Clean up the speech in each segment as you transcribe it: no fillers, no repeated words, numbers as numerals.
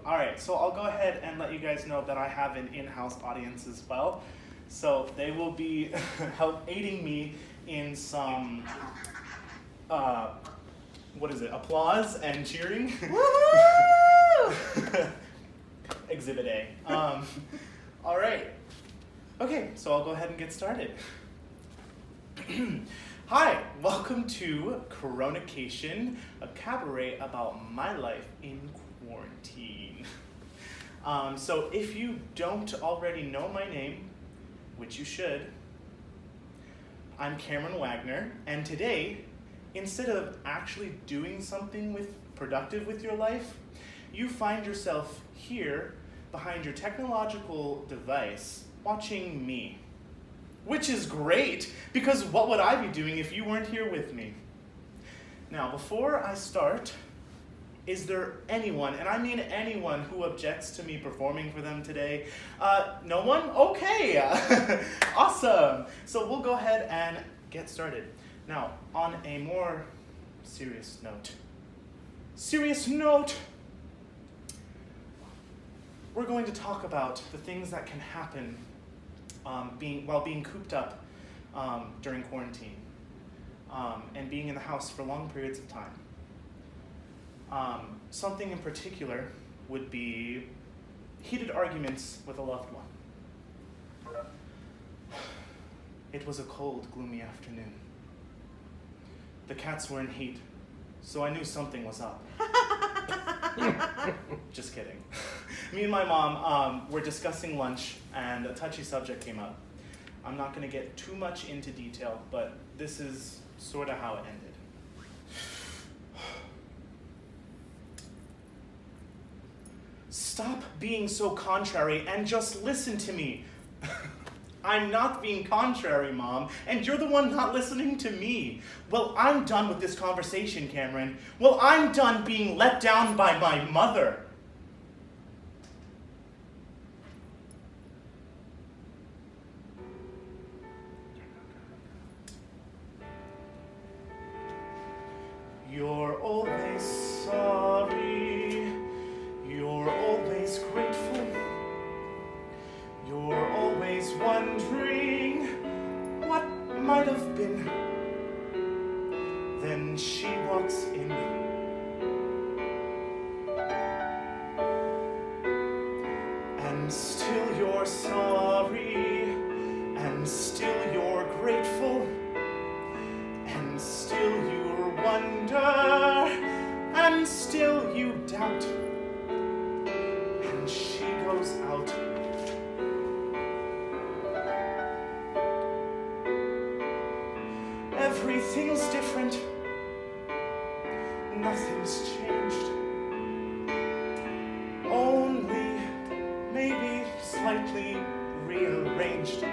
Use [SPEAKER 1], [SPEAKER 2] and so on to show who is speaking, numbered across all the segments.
[SPEAKER 1] All right, so I'll go ahead and let you guys know that I have an in-house audience as well. So they will be aiding me in some, applause and cheering.
[SPEAKER 2] Woohoo!
[SPEAKER 1] Exhibit A. All right. Okay, so I'll go ahead and get started. Hi, welcome to Corona-Cation, a cabaret about my life in quarantine. So if you don't already know my name, which you should, I'm Cameron Wagner, and today, instead of actually doing something productive with your life, you find yourself here behind your technological device watching me. Which is great, because what would I be doing if you weren't here with me? Now, before I start, is there anyone, and I mean anyone, who objects to me performing for them today? No one? Okay, awesome. So we'll go ahead and get started. Now, on a more serious note, we're going to talk about the things that can happen while being cooped up during quarantine and being in the house for long periods of time. Something in particular would be heated arguments with a loved one. It was a cold, gloomy afternoon. The cats were in heat, so I knew something was up. Just kidding. Me and my mom were discussing lunch, and a touchy subject came up. I'm not going to get too much into detail, but this is sort of how it ended. Stop being so contrary and just listen to me. I'm not being contrary, Mom, and you're the one not listening to me. Well, I'm done with this conversation, Cameron. Well, I'm done being let down by my mother. You're always sorry. You're always grateful. You're always wondering what might have been. Then she walks in. And still you're sorry. And still you're grateful. And still you wonder. And still you doubt. And she goes out. Everything's different. Nothing's changed. Only maybe slightly rearranged.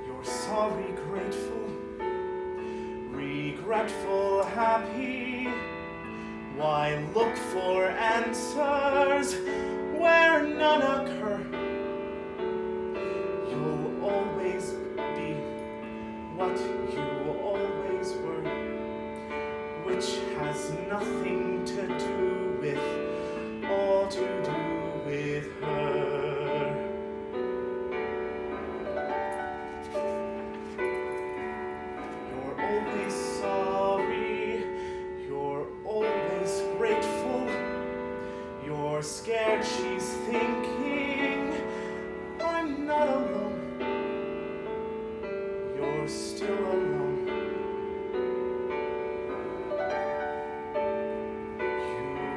[SPEAKER 1] You're sorry, grateful, regretful, happy. Why look for answers where none occur? You'll always be what you always were, which has nothing to do with, all to do with her. You're always sorry, you're always grateful, you're scared she's thinking, I'm not alone. You're still alone. You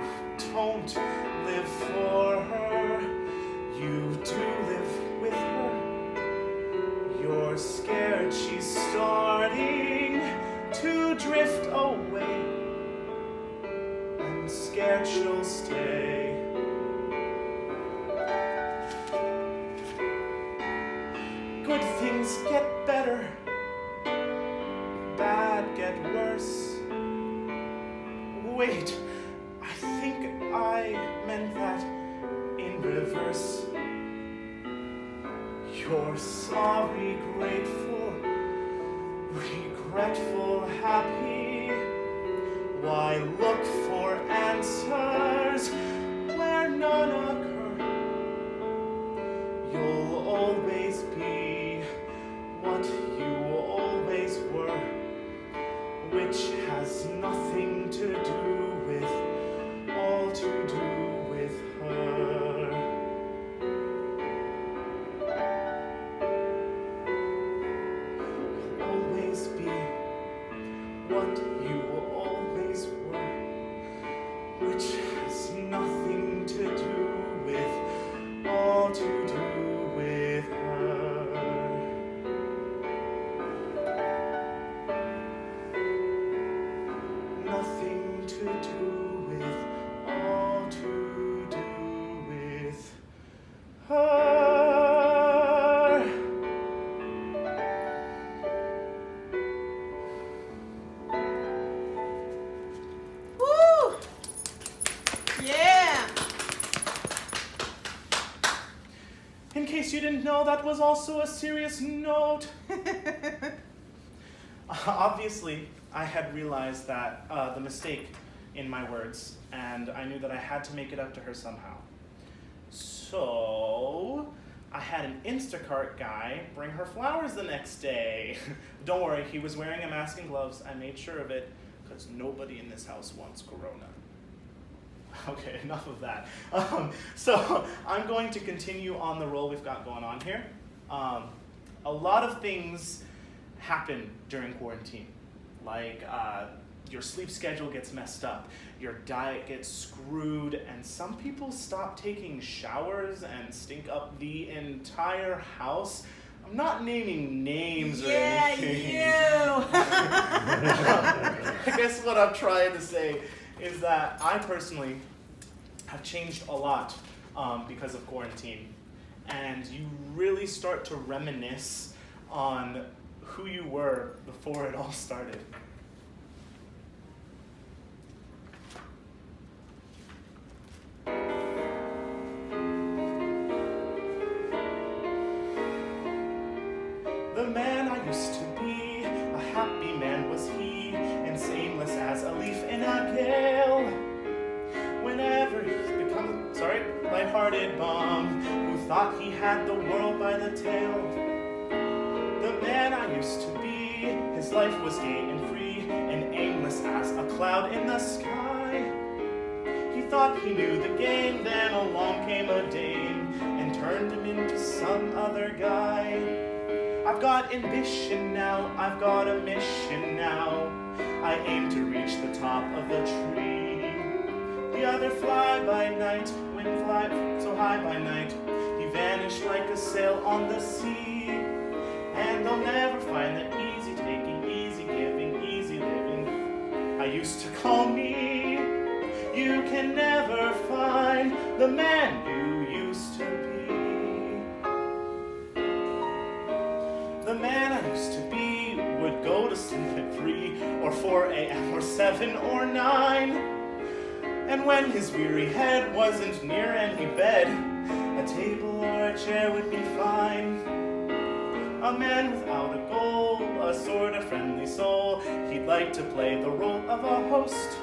[SPEAKER 1] don't live for her. You do live with her. You're scared she's starting to drift away. And scared she'll stay. Good things get better. Bad get worse. Wait, I think I meant that in reverse. You're sorry, grateful, regretful, happy. Why look for answers case you didn't know, that was also a serious note. Obviously, I had realized that the mistake in my words, and I knew that I had to make it up to her somehow. So I had an Instacart guy bring her flowers the next day. Don't worry, he was wearing a mask and gloves. I made sure of it, because nobody in this house wants corona. Okay, enough of that. So I'm going to continue on the roll we've got going on here. A lot of things happen during quarantine, like your sleep schedule gets messed up, your diet gets screwed, and some people stop taking showers and stink up the entire house. I'm not naming names or anything. Yeah, you! I guess what I'm trying to say is that I personally have changed a lot because of quarantine. And you really start to reminisce on who you were before it all started. The man I used to be, a happy man was he, and sameless as a leaf in a gale. Whenever he's become a light-hearted bum who thought he had the world by the tail. The man I used to be, his life was gay and free, and aimless as a cloud in the sky. He thought he knew the game, then along came a dame and turned him into some other guy. I've got ambition now, I've got a mission now. I aim to reach the top of the tree. The other fly by night, wind fly so high by night. He vanished like a sail on the sea. And they'll never find the easy taking, easy giving, easy living I used to call me. You can never find the man you used to be. The man I used to be would go to sleep at 3 or 4 a.m. or 7 or 9. And when his weary head wasn't near any bed, a table or a chair would be fine. A man without a goal, a sort of friendly soul, he'd like to play the role of a host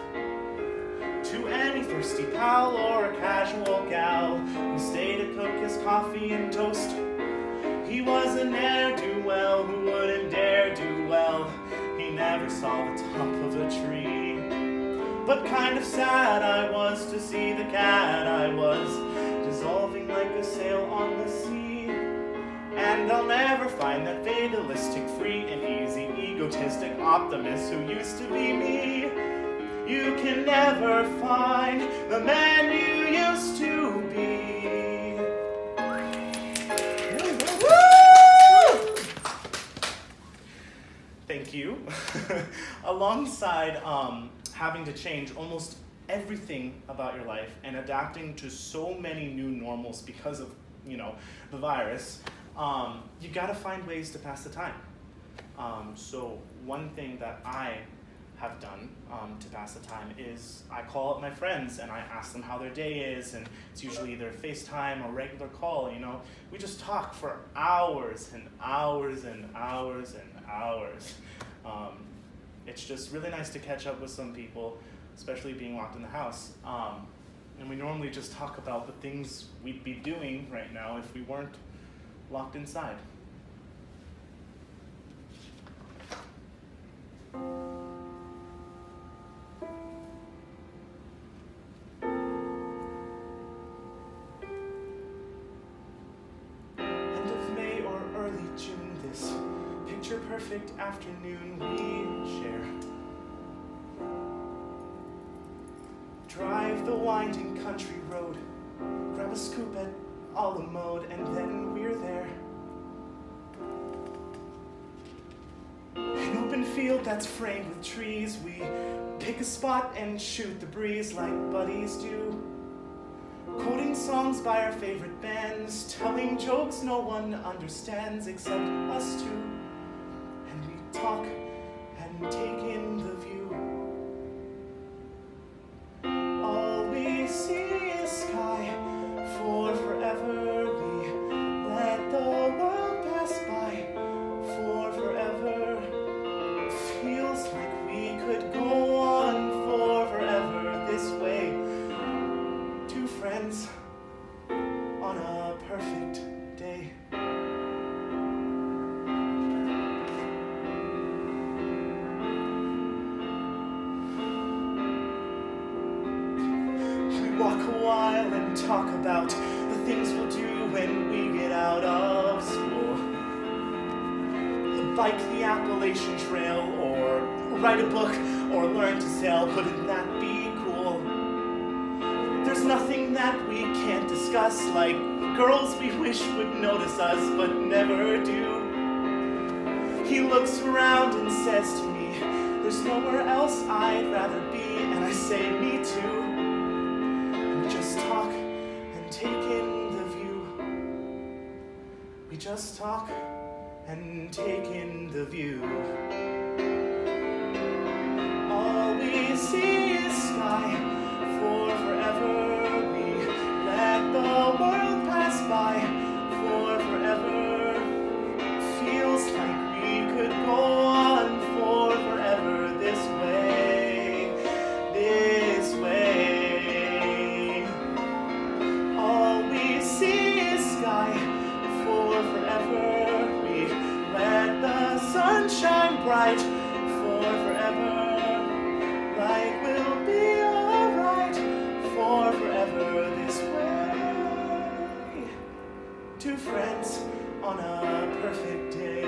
[SPEAKER 1] to any thirsty pal or a casual gal who stayed to cook his coffee and toast. He was a ne'er-do-well who wouldn't dare do well. He never saw the top of a tree. But kind of sad I was to see the cat I was dissolving like a sail on the sea. And I'll never find that fatalistic, free and easy, egotistic optimist who used to be me. You can never find the man you used to be. Thank you. Alongside having to change almost everything about your life and adapting to so many new normals because of, the virus, you gotta find ways to pass the time. So one thing that I have done to pass the time is I call up my friends and I ask them how their day is, and it's usually either FaceTime or regular call. We just talk for hours and hours and hours and hours. It's just really nice to catch up with some people, especially being locked in the house. And we normally just talk about the things we'd be doing right now if we weren't locked inside. End of May or early June, this picture-perfect afternoon we share. Drive the winding country road, grab a scoop at a la mode, and then we're there. An open field that's framed with trees, we pick a spot and shoot the breeze like buddies do. Quoting songs by our favorite bands, telling jokes no one understands except us two. And we talk and take in the view. See is sky, for forever we let smile and talk about the things we'll do when we get out of school. Bike the Appalachian Trail, or write a book, or learn to sail. Wouldn't that be cool? There's nothing that we can't discuss, like girls we wish would notice us but never do. He looks around and says to me, there's nowhere else I'd rather be, and I say, me too. We just talk and take in the view. We just talk and take in the view. All we see is sky, for forever we let the world pass by, for forever. Feels like we could go on for forever this way, this way. All we see is sky, for forever. Let the sun shine bright for forever. Life will be alright for forever this way. Two friends on a perfect day.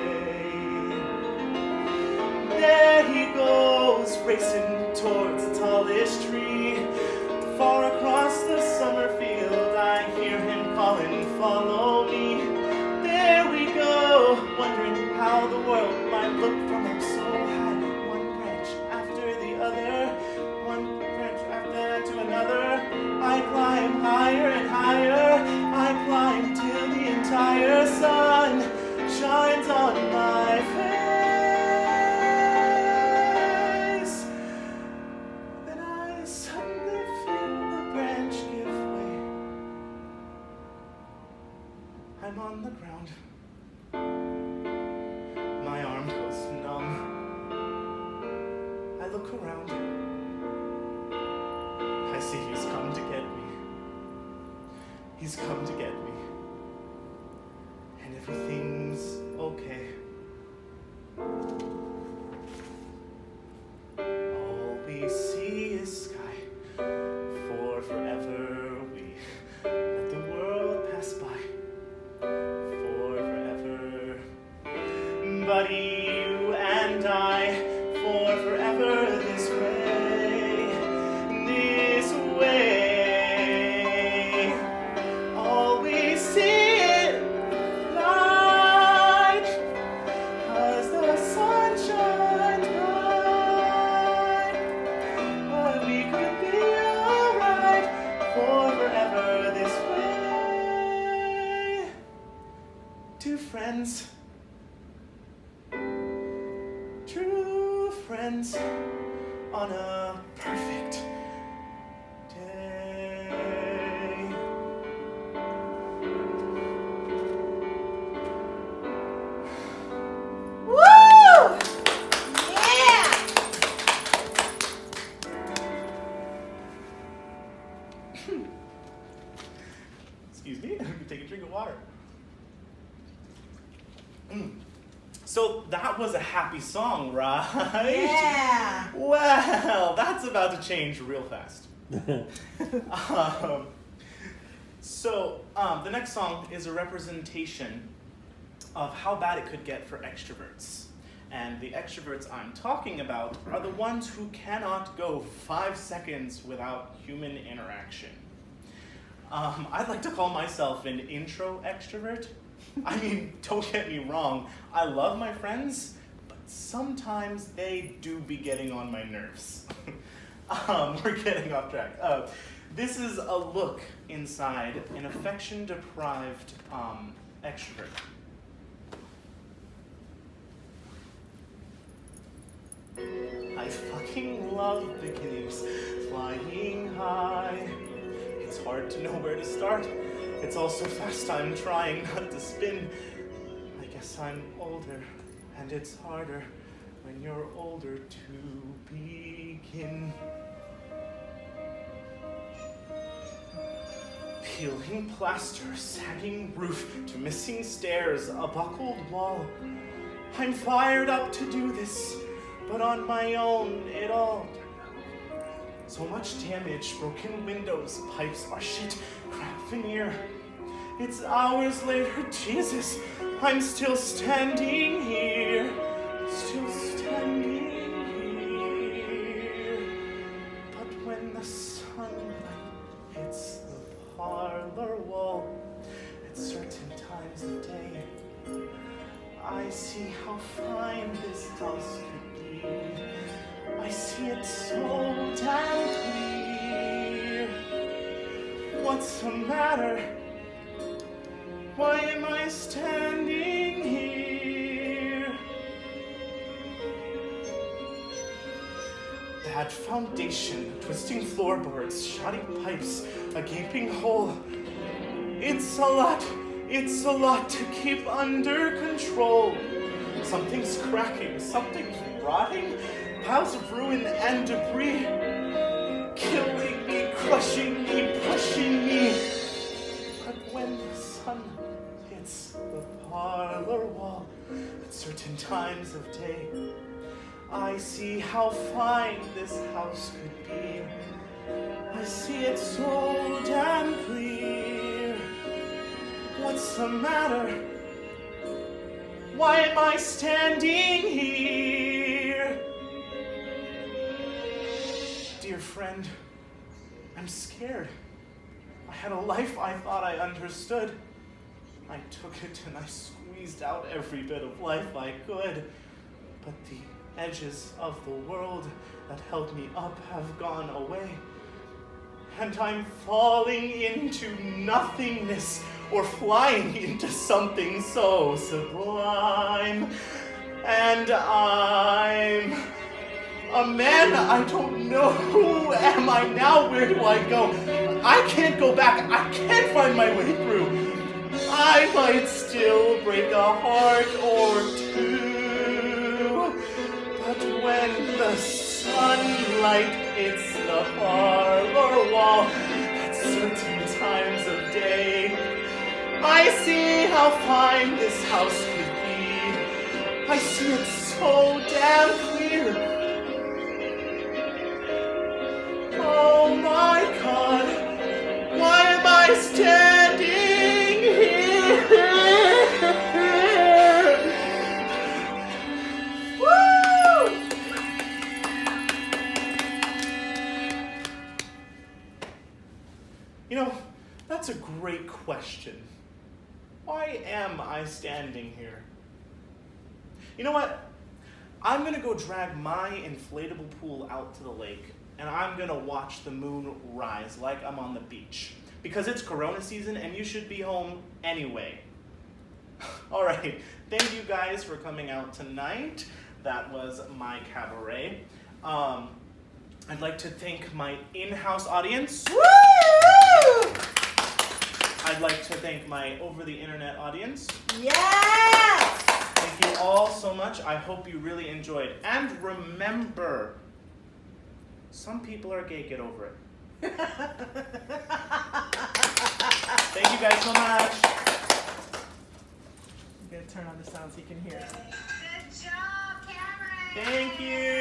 [SPEAKER 1] There he goes, racing towards the tallest tree. Far across the summer field, I hear him calling, follow me. There we go, wondering how the world might look from up so high. One branch after the other, one branch after to another. I climb higher and higher, I climb till the entire sun shines on my face. Then I suddenly feel the branch give way. I'm on the ground. My arm goes numb. I look around. I see he's come to get me. He's come to get me. And everything's okay. All we see is sky. For forever we let the world pass by. But you and I, for forever this way, this way. All we see is light, 'cause the sun shines bright. But we could be alright for forever this way. Two friends, true friends on a perfect day.
[SPEAKER 2] Woo! Yeah!
[SPEAKER 1] Excuse me, take a drink of water. So that was a happy song, right?
[SPEAKER 2] Yeah!
[SPEAKER 1] Well, that's about to change real fast. The next song is a representation of how bad it could get for extroverts. And the extroverts I'm talking about are the ones who cannot go 5 seconds without human interaction. I'd like to call myself an intro extrovert. I mean, don't get me wrong, I love my friends, but sometimes they do be getting on my nerves. We're getting off track. This is a look inside an affection-deprived extrovert. I fucking love beginnings, flying high. It's hard to know where to start. It's all so fast I'm trying not to spin. I guess I'm older, and it's harder when you're older to begin. Peeling plaster, sagging roof, to missing stairs, a buckled wall. I'm fired up to do this, but on my own it all So much damage, broken windows, pipes are shit, crap veneer. It's hours later, Jesus, I'm still standing here. Still standing here. But when the sunlight hits the parlor wall at certain times of day, I see how fine this house could be. I see it so damn clear. What's the matter? Why am I standing here? Bad foundation, twisting floorboards, shoddy pipes, a gaping hole. It's a lot to keep under control. Something's cracking, something's rotting, piles of ruin and debris, killing me, crushing me, pushing me. But when the sun hits the parlor wall at certain times of day, I see how fine this house could be. I see it so damn clear. What's the matter? Why am I standing here? Dear friend, I'm scared. I had a life I thought I understood. I took it and I squeezed out every bit of life I could. But the edges of the world that held me up have gone away. And I'm falling into nothingness or flying into something so sublime. And I'm a man I don't know. Who am I now? Where do I go? I can't go back. I can't find my way through. I might still break a heart or two. But when the sunlight hits the parlor wall at certain times of day, I see how fine this house could be. I see it so damn clear. Oh my God, why am I standing here? Woo! You know, that's a great question. Why am I standing here? You know what? I'm gonna go drag my inflatable pool out to the lake, and I'm gonna watch the moon rise like I'm on the beach. Because it's Corona season and you should be home anyway. All right, thank you guys for coming out tonight. That was my cabaret. I'd like to thank my in-house audience.
[SPEAKER 2] Woo!
[SPEAKER 1] I'd like to thank my over-the-internet audience.
[SPEAKER 2] Yes!
[SPEAKER 1] Thank you all so much. I hope you really enjoyed. And remember, some people are gay. Get over it. Thank you guys so much.
[SPEAKER 2] I'm going to turn on the sound so you can hear it.
[SPEAKER 3] Good job, Caberet.
[SPEAKER 1] Thank you.